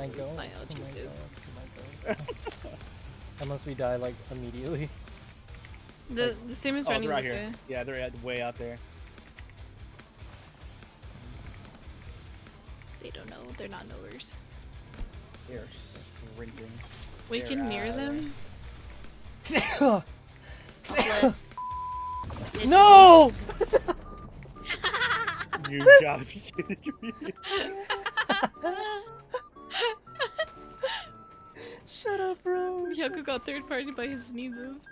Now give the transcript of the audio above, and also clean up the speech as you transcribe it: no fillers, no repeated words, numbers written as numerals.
go? It's my Oh LG my dude. god. Oh my god. Unless we die like immediately. The stream is Oh, running they're out this here. way. Yeah, they're way out there. They don't know. They're not knowers. They're sprinting. We They're can near out them. Oh, Bless. no! You gotta be kidding me. Shut up, bro. Hyaku got third party by his sneezes.